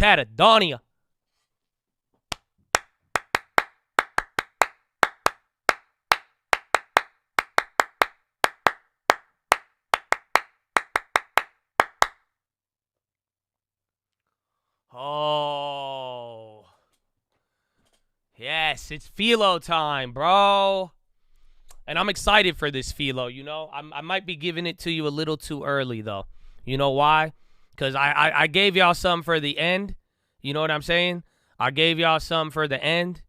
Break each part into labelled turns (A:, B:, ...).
A: Chad Adonia. Oh. Yes, it's philo time, bro. And I'm excited for this philo, you know. I might be giving it to you a little too early, though. You know why? Because I gave y'all some for the end. You know what I'm saying? I gave y'all some for the end,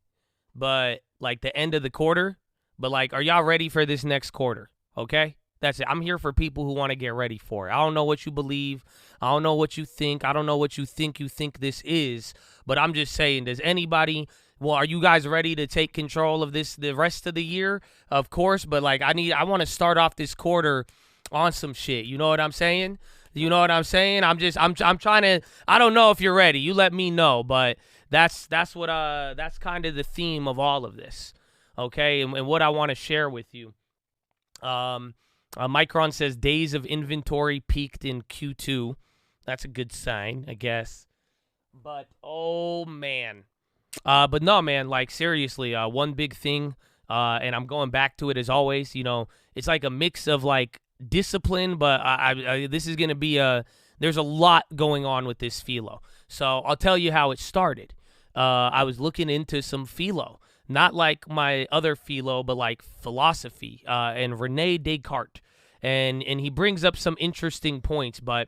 A: but like the end of the quarter. But like, are y'all ready for this next quarter? Okay? That's it. I'm here for people who want to get ready for it. I don't know what you believe. I don't know what you think. I don't know what you think this is. But I'm just saying, does anybody... Well, are you guys ready to take control of this the rest of the year? Of course, but like I want to start off this quarter on some shit. You know what I'm saying? You know what I'm saying? I'm trying to. I don't know if you're ready. You let me know, but that's kind of the theme of all of this. Okay, and what I want to share with you. Micron says days of inventory peaked in Q2. That's a good sign, I guess. But oh man. But no, man, like seriously, one big thing, and I'm going back to it as always, you know, it's like a mix of like discipline, but this is going to be there's a lot going on with this philo. So I'll tell you how it started. I was looking into some philo, not like my other philo, but like philosophy, and René Descartes. And he brings up some interesting points, but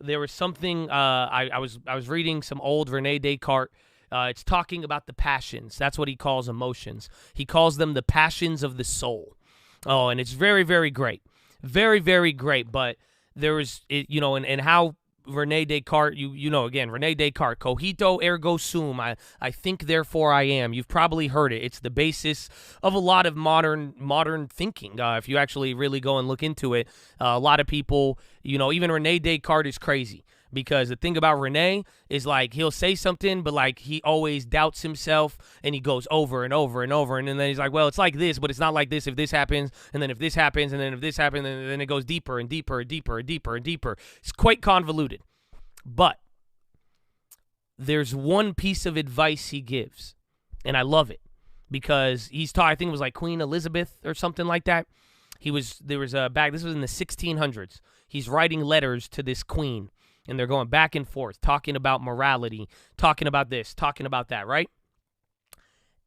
A: there was something, I was reading some old René Descartes. It's talking about the passions. That's what he calls emotions. He calls them the passions of the soul. Oh, and it's very, very great. Very, very great. But there was, you know, and how René Descartes, you know, again, René Descartes, cogito ergo sum, I think, therefore I am. You've probably heard it. It's the basis of a lot of modern thinking. If you actually really go and look into it, a lot of people, you know, even René Descartes is crazy. Because the thing about René is like he'll say something, but like he always doubts himself and he goes over and over and over. And then he's like, well, it's like this, but it's not like this if this happens. And then if this happens, and then if this happens, and then it goes deeper and deeper and deeper and deeper and deeper. It's quite convoluted. But there's one piece of advice he gives, and I love it because he's taught, I think it was like Queen Elizabeth or something like that. This was in the 1600s. He's writing letters to this queen. And they're going back and forth, talking about morality, talking about this, talking about that, right?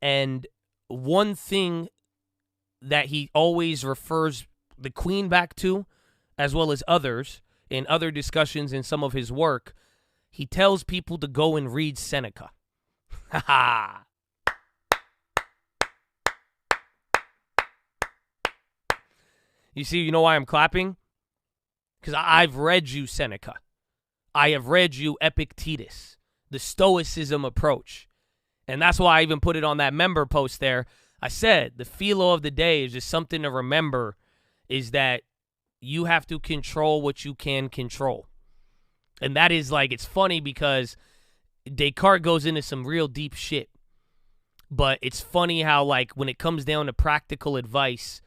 A: And one thing that he always refers the queen back to, as well as others, in other discussions in some of his work, he tells people to go and read Seneca. Ha ha! You know why I'm clapping? Because I've read you Seneca. I have read you Epictetus, the Stoicism approach. And that's why I even put it on that member post there. I said the philo of the day is just something to remember, is that you have to control what you can control. And that is like, it's funny because Descartes goes into some real deep shit. But it's funny how like when it comes down to practical advice,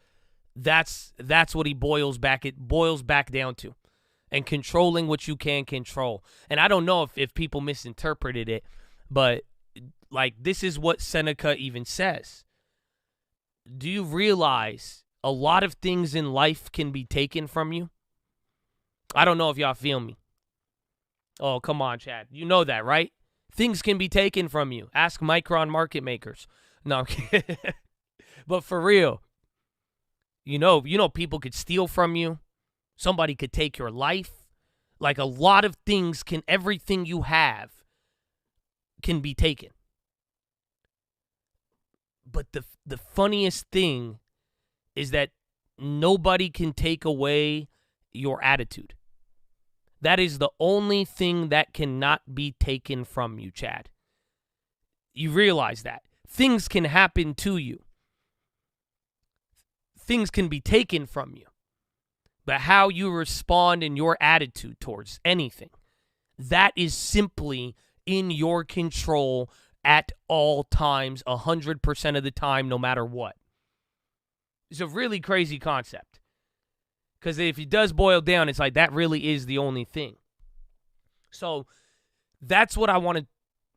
A: that's what he boils back down to. And controlling what you can control. And I don't know if people misinterpreted it, but like this is what Seneca even says. Do you realize a lot of things in life can be taken from you? I don't know if y'all feel me. Oh, come on, Chad. You know that, right? Things can be taken from you. Ask Micron market makers. No, I'm kidding. But for real, you know people could steal from you. Somebody could take your life. Like a lot of things everything you have can be taken. But the funniest thing is that nobody can take away your attitude. That is the only thing that cannot be taken from you, Chad. You realize that. Things can happen to you. Things can be taken from you. But how you respond in your attitude towards anything, that is simply in your control at all times, 100% of the time, no matter what. It's a really crazy concept. Because if it does boil down, it's like that really is the only thing. So That's what I want to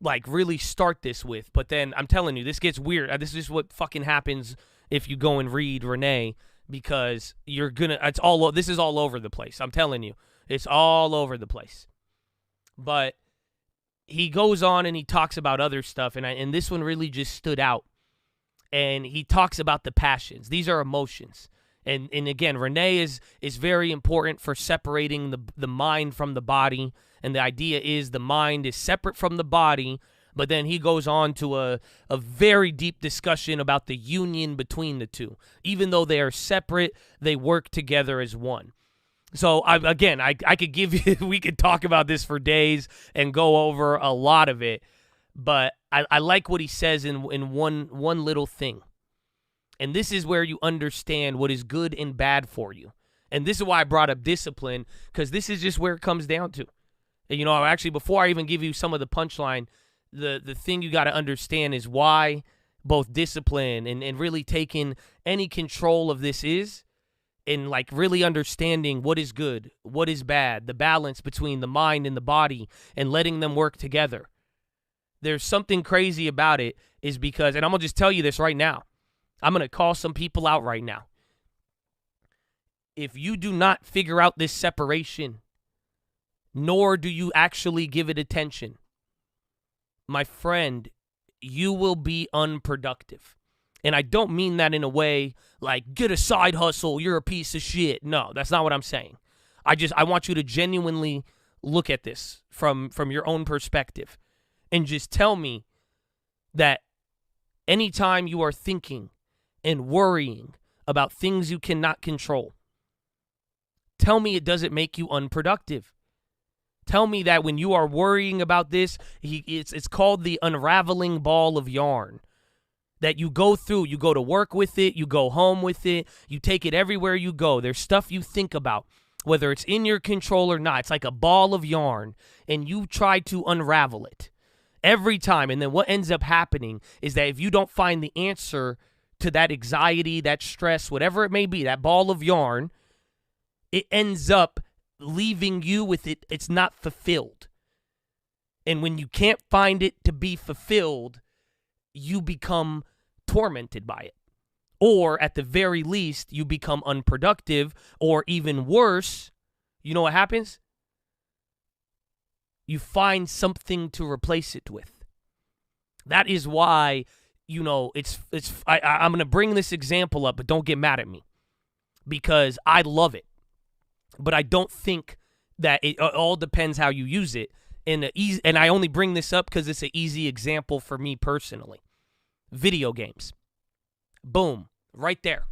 A: like really start this with. But then I'm telling you, this gets weird. This is what fucking happens if you go and read René, because you're gonna. This is all over the place. I'm telling you, it's all over the place. But he goes on and he talks about other stuff, and this one really just stood out. And he talks about the passions. These are emotions. And again, René is very important for separating the mind from the body. And the idea is the mind is separate from the body, but then he goes on to a very deep discussion about the union between the two. Even though they are separate, they work together as one. So I could give you, we could talk about this for days and go over a lot of it, but I like what he says in one little thing. And this is where you understand what is good and bad for you. And this is why I brought up discipline, because this is just where it comes down to. You know, actually, before I even give you some of the punchline, the thing you got to understand is why both discipline and really taking any control of this is, and like really understanding what is good, what is bad, the balance between the mind and the body, and letting them work together. There's something crazy about it, is because, and I'm going to just tell you this right now. I'm going to call some people out right now. If you do not figure out this separation, nor do you actually give it attention, my friend, you will be unproductive. And I don't mean that in a way like, get a side hustle, you're a piece of shit. No, that's not what I'm saying. I want you to genuinely look at this from your own perspective and just tell me that anytime you are thinking and worrying about things you cannot control, tell me it doesn't make you unproductive. Tell me that when you are worrying about this, it's called the unraveling ball of yarn. That you go through, you go to work with it, you go home with it, you take it everywhere you go. There's stuff you think about, whether it's in your control or not. It's like a ball of yarn, and you try to unravel it every time. And then what ends up happening is that if you don't find the answer to that anxiety, that stress, whatever it may be, that ball of yarn, it ends up leaving you with it. It's not fulfilled. And when you can't find it to be fulfilled, you become tormented by it. Or at the very least, you become unproductive, or even worse, you know what happens? You find something to replace it with. That is why, you know, I'm going to bring this example up, but don't get mad at me, because I love it. But I don't think that it all depends how you use it. And I only bring this up because it's an easy example for me personally. Video games. Boom. Right there.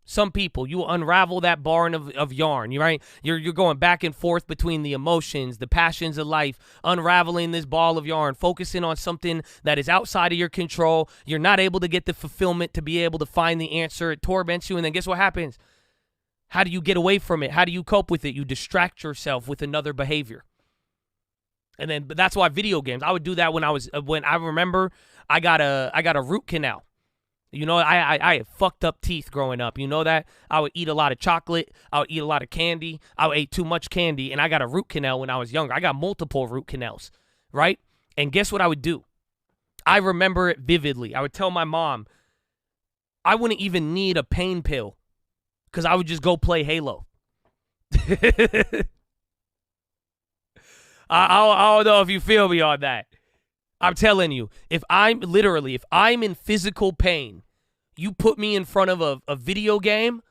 A: Some people, you unravel that barn of yarn, right? You're going back and forth between the emotions, the passions of life, unraveling this ball of yarn, focusing on something that is outside of your control. You're not able to get the fulfillment to be able to find the answer. It torments you, and then guess what happens? How do you get away from it? How do you cope with it? You distract yourself with another behavior. But that's why video games, I would do that when I remember I got a root canal. You know, I had fucked up teeth growing up. You know that? I would eat a lot of chocolate. I would eat a lot of candy. I would eat too much candy, and I got a root canal when I was younger. I got multiple root canals, right? And guess what I would do? I remember it vividly. I would tell my mom, I wouldn't even need a pain pill because I would just go play Halo. I don't know if you feel me on that. I'm telling you, if I'm in physical pain, you put me in front of a video game,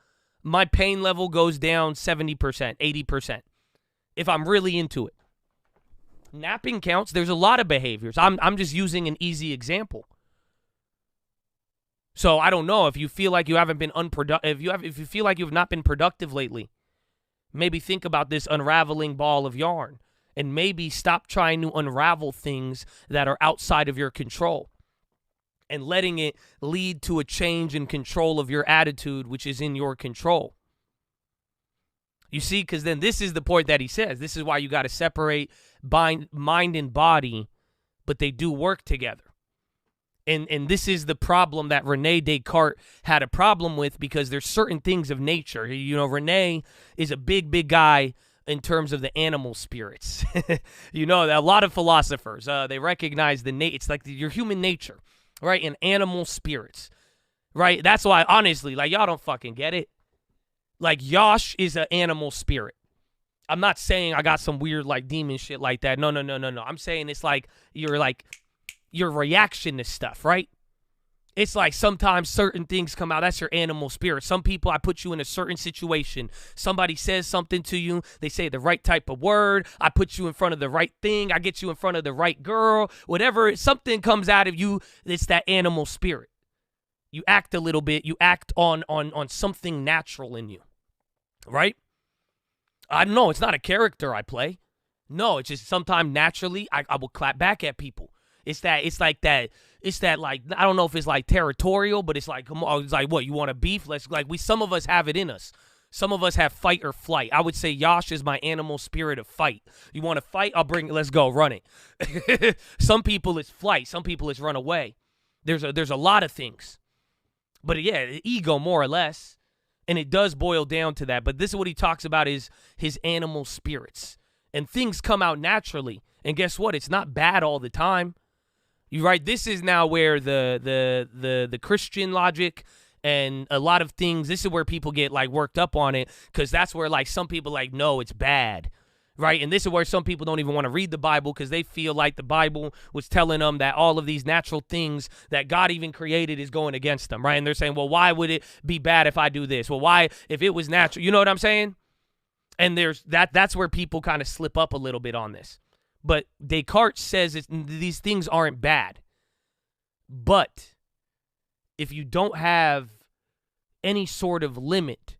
A: my pain level goes down 70%, 80%. If I'm really into it. Napping counts. There's a lot of behaviors. I'm just using an easy example. So I don't know if you feel like you haven't been unproductive. If you feel like you've not been productive lately, maybe think about this unraveling ball of yarn. And maybe stop trying to unravel things that are outside of your control and letting it lead to a change in control of your attitude, which is in your control. You see, because then this is the point that he says. This is why you got to separate mind and body, but they do work together. And this is the problem that René Descartes had a problem with, because there's certain things of nature. You know, René is a big, big guy. in terms of the animal spirits. You know, a lot of philosophers, they recognize it's like your human nature, right? And animal spirits, right? That's why, honestly, like, y'all don't fucking get it. Like, Yosh is an animal spirit. I'm not saying I got some weird, like, demon shit like that. No. I'm saying it's like your reaction to stuff, right? It's like sometimes certain things come out. That's your animal spirit. Some people, I put you in a certain situation. Somebody says something to you. They say the right type of word. I put you in front of the right thing. I get you in front of the right girl. Whatever, something comes out of you, it's that animal spirit. You act a little bit. You act on something natural in you, right? I don't know. It's not a character I play. No, it's just sometimes naturally I will clap back at people. It's like, I don't know if it's like territorial, but it's like, come on, it's like, what, you want to beef? Some of us have it in us. Some of us have fight or flight. I would say Yosh is my animal spirit of fight. You want to fight? Let's go, run it. Some people it's flight. Some people it's run away. There's a lot of things. But yeah, ego more or less. And it does boil down to that. But this is what he talks about is his animal spirits. And things come out naturally. And guess what? It's not bad all the time. You're right. This is now where the Christian logic and a lot of things, this is where people get like worked up on it, because that's where like some people like, no, it's bad, right? And this is where some people don't even want to read the Bible because they feel like the Bible was telling them that all of these natural things that God even created is going against them, right? And they're saying, well, why would it be bad if I do this? Well, why, if it was natural, you know what I'm saying? And that's where people kind of slip up a little bit on this. But Descartes says these things aren't bad. But if you don't have any sort of limit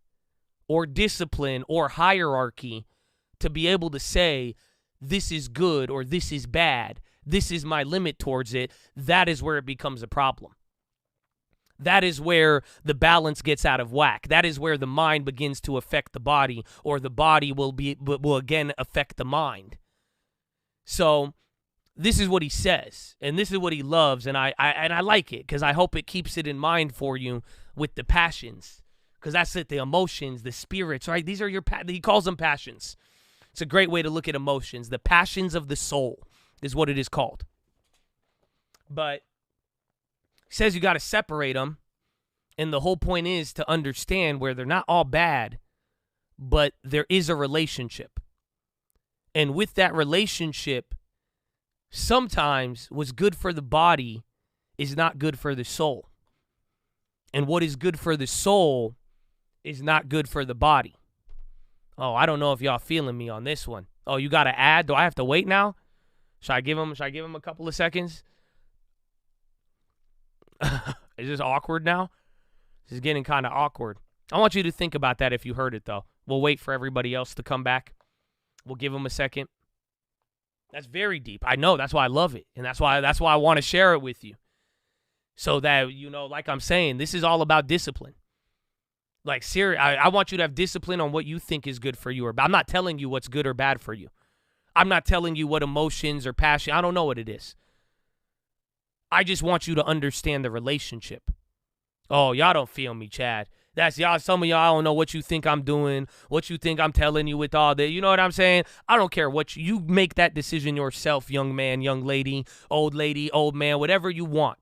A: or discipline or hierarchy to be able to say this is good or this is bad, this is my limit towards it, that is where it becomes a problem. That is where the balance gets out of whack. That is where the mind begins to affect the body, or the body will again affect the mind. So this is what he says, and this is what he loves, and I like it because I hope it keeps it in mind for you with the passions, because that's it, the emotions, the spirits, right? These are he calls them passions. It's a great way to look at emotions. The passions of the soul is what it is called. But he says you got to separate them, and the whole point is to understand where they're not all bad, but there is a relationship. And with that relationship, sometimes what's good for the body is not good for the soul. And what is good for the soul is not good for the body. Oh, I don't know if y'all feeling me on this one. Oh, you got to add? Do I have to wait now? Should I give him a couple of seconds? Is this awkward now? This is getting kind of awkward. I want you to think about that if you heard it, though. We'll wait for everybody else to come back. We'll give them a second. That's very deep. I know. That's why I love it. And that's why I want to share it with you. So that, you know, like I'm saying, this is all about discipline. Like, I want you to have discipline on what you think is good for you. I'm not telling you what's good or bad for you. I'm not telling you what emotions or passion. I don't know what it is. I just want you to understand the relationship. Oh, y'all don't feel me, Chad. That's y'all. Some of y'all don't know what you think I'm doing, what you think I'm telling you with all that. You know what I'm saying? I don't care what you make that decision yourself, young man, young lady, old man, whatever you want.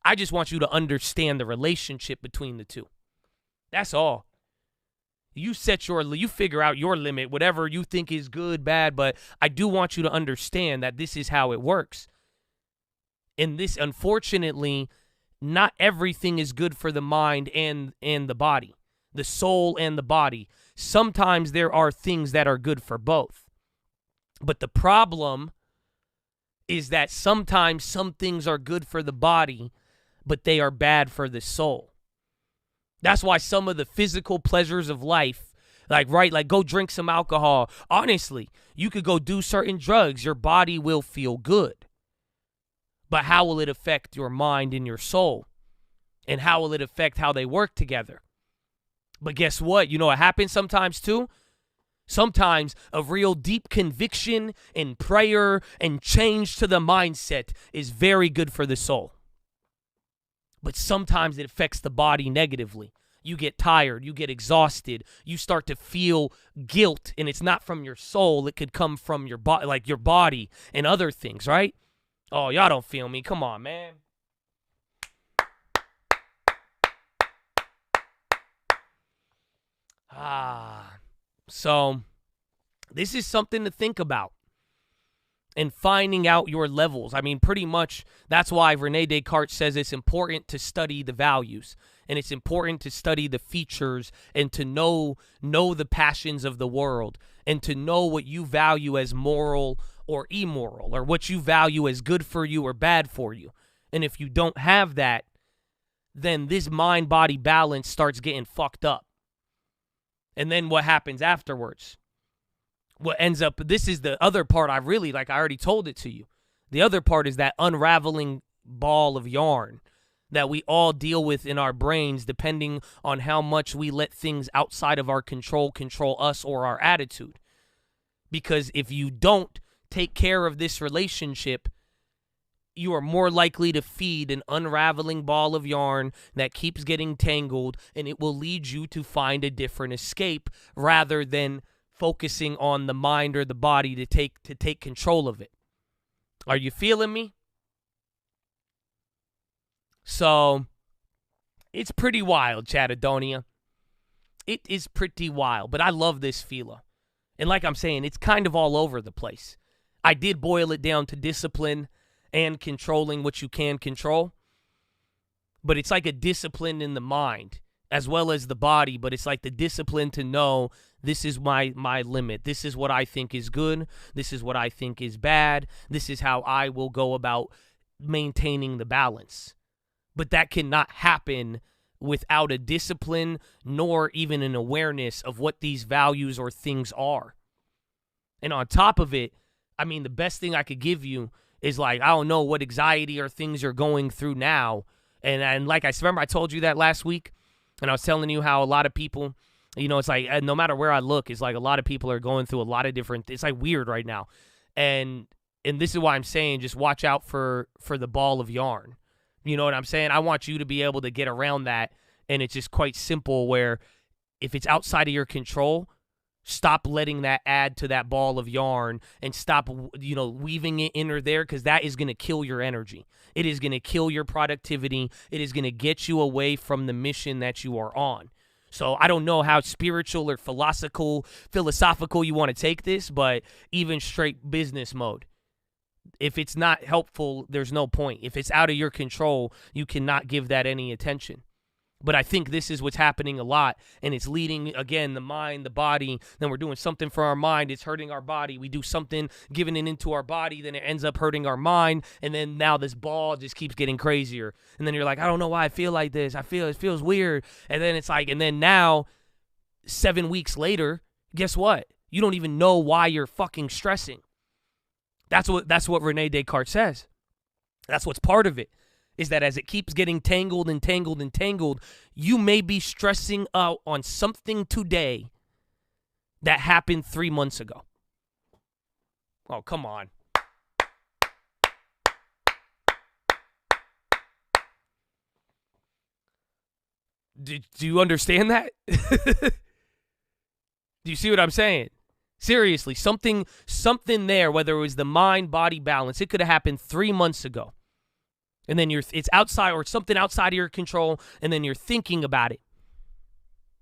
A: I just want you to understand the relationship between the two. That's all. You figure out your limit, whatever you think is good, bad, but I do want you to understand that this is how it works. And this, unfortunately, not everything is good for the mind and the body, the soul and the body. Sometimes there are things that are good for both. But the problem is that sometimes some things are good for the body, but they are bad for the soul. That's why some of the physical pleasures of life, like go drink some alcohol. Honestly, you could go do certain drugs. Your body will feel good. But how will it affect your mind and your soul? And how will it affect how they work together? But guess what? You know what happens sometimes too? Sometimes a real deep conviction and prayer and change to the mindset is very good for the soul. But sometimes it affects the body negatively. You get tired, you get exhausted, you start to feel guilt, and it's not from your soul, it could come from your body, like your body and other things, right? Oh, y'all don't feel me. Come on, man. So this is something to think about. And finding out your levels. I mean, pretty much that's why René Descartes says it's important to study the values, and it's important to study the features, and to know the passions of the world, and to know what you value as moral or immoral, or what you value as good for you or bad for you. And if you don't have that, then this mind-body balance starts getting fucked up. And then what happens afterwards? What ends up, this is the other part I really like. I already told it to you. The other part is that unraveling ball of yarn that we all deal with in our brains, depending on how much we let things outside of our control us or our attitude. Because if you don't take care of this relationship, you are more likely to feed an unraveling ball of yarn that keeps getting tangled, and it will lead you to find a different escape rather than focusing on the mind or the body to take control of it. Are you feeling me? So, it's pretty wild, Chatadonia. It is pretty wild, but I love this philo. And like I'm saying, it's kind of all over the place. I did boil it down to discipline and controlling what you can control. But it's like a discipline in the mind as well as the body, but it's like the discipline to know this is my limit. This is what I think is good. This is what I think is bad. This is how I will go about maintaining the balance. But that cannot happen without a discipline nor even an awareness of what these values or things are. And on top of it, I mean, the best thing I could give you is like, I don't know what anxiety or things you're going through now. And like I remember I told you that last week, and I was telling you how a lot of people, you know, it's like no matter where I look, it's like a lot of people are going through a lot of different, it's like weird right now. And this is why I'm saying just watch out for the ball of yarn. You know what I'm saying? I want you to be able to get around that, and it's just quite simple where if it's outside of your control, stop letting that add to that ball of yarn and stop, you know, weaving it in or there, because that is going to kill your energy. It is going to kill your productivity. It is going to get you away from the mission that you are on. So I don't know how spiritual or philosophical you want to take this, but even straight business mode. If it's not helpful, there's no point. If it's out of your control, you cannot give that any attention. But I think this is what's happening a lot, and it's leading, again, the mind, the body. Then we're doing something for our mind. It's hurting our body. We do something, giving it into our body. Then it ends up hurting our mind, and then now this ball just keeps getting crazier. And then you're like, I don't know why I feel like this. It feels weird. And then it's like, and then now, 7 weeks later, guess what? You don't even know why you're fucking stressing. That's what René Descartes says. That's what's part of it. Is that as it keeps getting tangled and tangled and tangled, you may be stressing out on something today that happened 3 months ago. Oh, come on. Do you understand that? Do you see what I'm saying? Seriously, something there, whether it was the mind-body balance, it could have happened 3 months ago. And then it's outside or something outside of your control, and then you're thinking about it.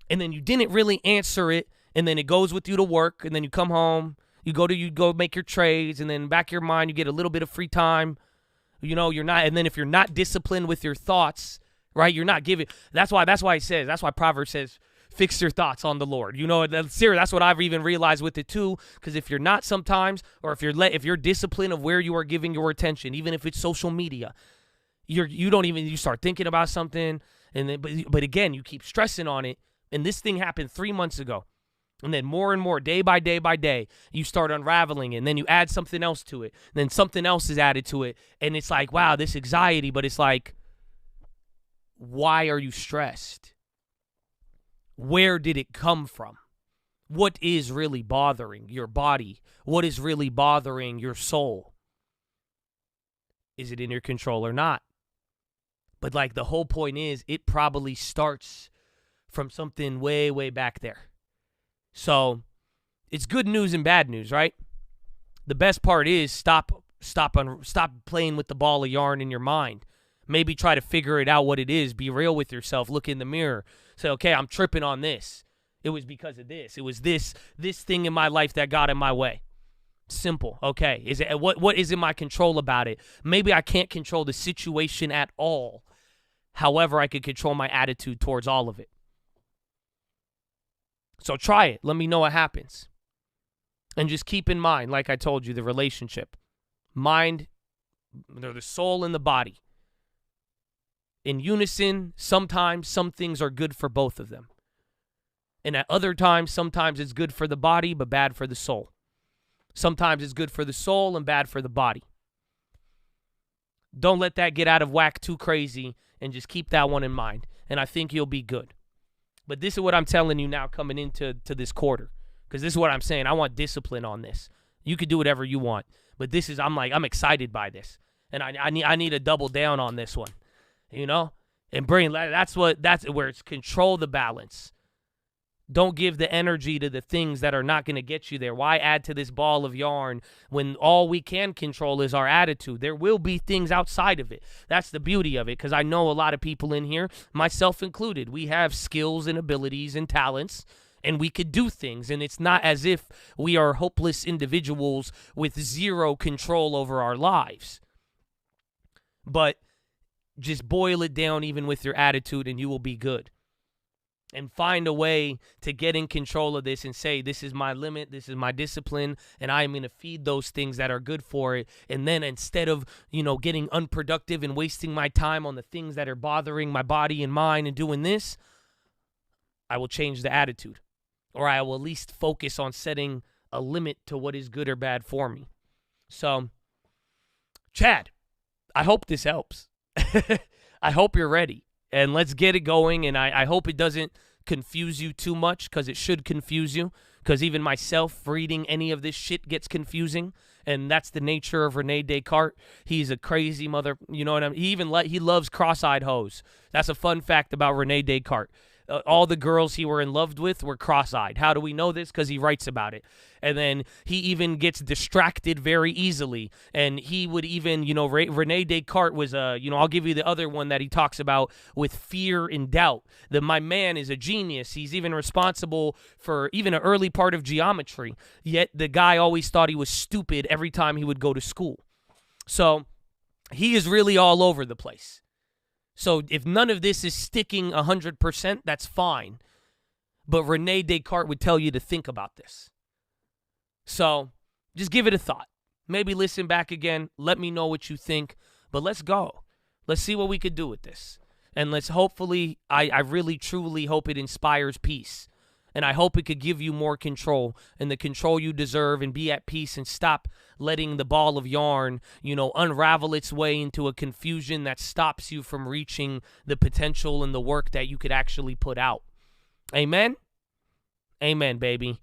A: And then you didn't really answer it, and then it goes with you to work, and then you come home, you go make your trades, and then back of your mind you get a little bit of free time. You know, you're not, and then if you're not disciplined with your thoughts, right, you're not giving. That's why Proverbs says, fix your thoughts on the Lord. You know, that's what I've even realized with it too, because if you're not sometimes, or if you're disciplined of where you are giving your attention, even if it's social media, you start thinking about something, and then but again you keep stressing on it, and this thing happened 3 months ago, and then more and more day by day you start unraveling it, and then you add something else to it, and then something else is added to it, and it's like, wow, this anxiety. But it's like, why are you stressed? Where did it come from? What is really bothering your body? What is really bothering your soul? Is it in your control or not? But like the whole point is, it probably starts from something way, way back there. So it's good news and bad news, right? The best part is stop playing with the ball of yarn in your mind. Maybe try to figure it out what it is. Be real with yourself. Look in the mirror. Say, okay, I'm tripping on this. It was because of this. It was this thing in my life that got in my way. Simple. Okay. Is it what is in my control about it? Maybe I can't control the situation at all. However, I could control my attitude towards all of it. So try it. Let me know what happens. And just keep in mind, like I told you, the relationship. Mind, or the soul and the body. In unison, sometimes some things are good for both of them. And at other times, sometimes it's good for the body, but bad for the soul. Sometimes it's good for the soul and bad for the body. Don't let that get out of whack too crazy, and just keep that one in mind. And I think you'll be good. But this is what I'm telling you now coming into this quarter. Because this is what I'm saying. I want discipline on this. You could do whatever you want. But this is, I'm excited by this. And I need to double down on this one. You know? And bring, that's where it's control the balance. Don't give the energy to the things that are not going to get you there. Why add to this ball of yarn when all we can control is our attitude? There will be things outside of it. That's the beauty of it, because I know a lot of people in here, myself included, we have skills and abilities and talents, and we could do things. And it's not as if we are hopeless individuals with zero control over our lives. But just boil it down even with your attitude, and you will be good. And find a way to get in control of this and say, this is my limit, this is my discipline, and I'm going to feed those things that are good for it. And then instead of, getting unproductive and wasting my time on the things that are bothering my body and mind and doing this, I will change the attitude. Or I will at least focus on setting a limit to what is good or bad for me. So, Chad, I hope this helps. I hope you're ready. And let's get it going, and I hope it doesn't confuse you too much, because it should confuse you, because even myself reading any of this shit gets confusing, and that's the nature of René Descartes. He's a crazy mother, you know what I mean? He loves cross-eyed hoes. That's a fun fact about René Descartes. All the girls he were in love with were cross-eyed. How do we know this? Because he writes about it. And then he even gets distracted very easily. And he would even, René Descartes was, I'll give you the other one that he talks about with fear and doubt. That my man is a genius. He's even responsible for even an early part of geometry. Yet the guy always thought he was stupid every time he would go to school. So he is really all over the place. So if none of this is sticking 100%, that's fine. But René Descartes would tell you to think about this. So just give it a thought. Maybe listen back again. Let me know what you think. But let's go. Let's see what we could do with this. And let's hopefully, I really, truly hope it inspires peace. And I hope it could give you more control and the control you deserve, and be at peace and stop letting the ball of yarn, unravel its way into a confusion that stops you from reaching the potential and the work that you could actually put out. Amen? Amen, baby.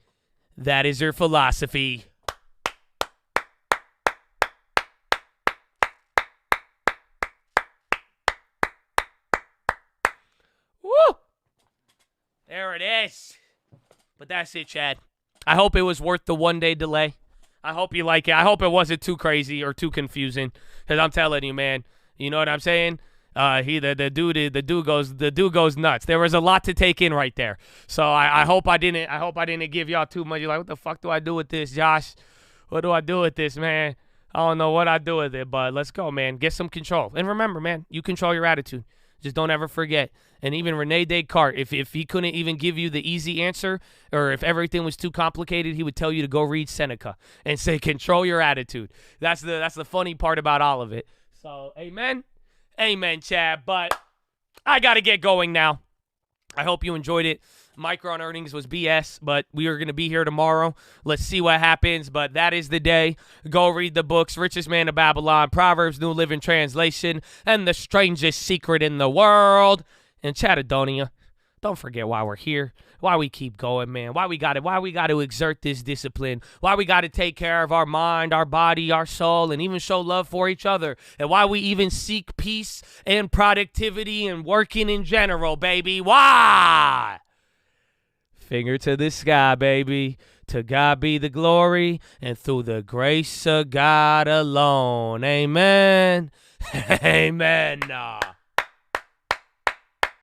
A: That is your philosophy. Woo! There it is. But that's it, Chad. I hope it was worth the 1-day delay. I hope you like it. I hope it wasn't too crazy or too confusing. Because I'm telling you, man, you know what I'm saying? The dude goes nuts. There was a lot to take in right there. So I hope I didn't give y'all too much. You're like, what the fuck do I do with this, Josh? What do I do with this, man? I don't know what I do with it, but let's go, man. Get some control. And remember, man, you control your attitude. Just don't ever forget. And even René Descartes, if he couldn't even give you the easy answer, or if everything was too complicated, he would tell you to go read Seneca and say, control your attitude. That's the funny part about all of it. So, amen? Amen, Chad. But I got to get going now. I hope you enjoyed it. Micron earnings was BS, but we are going to be here tomorrow. Let's see what happens, but that is the day. Go read the books, Richest Man of Babylon, Proverbs, New Living Translation, and The Strangest Secret in the World. And Chattadonia, don't forget why we're here, why we keep going, man, why we got to exert this discipline, why we got to take care of our mind, our body, our soul, and even show love for each other, and why we even seek peace and productivity and working in general, baby. Why? Finger to the sky, baby. To God be the glory, and through the grace of God alone. Amen. Amen.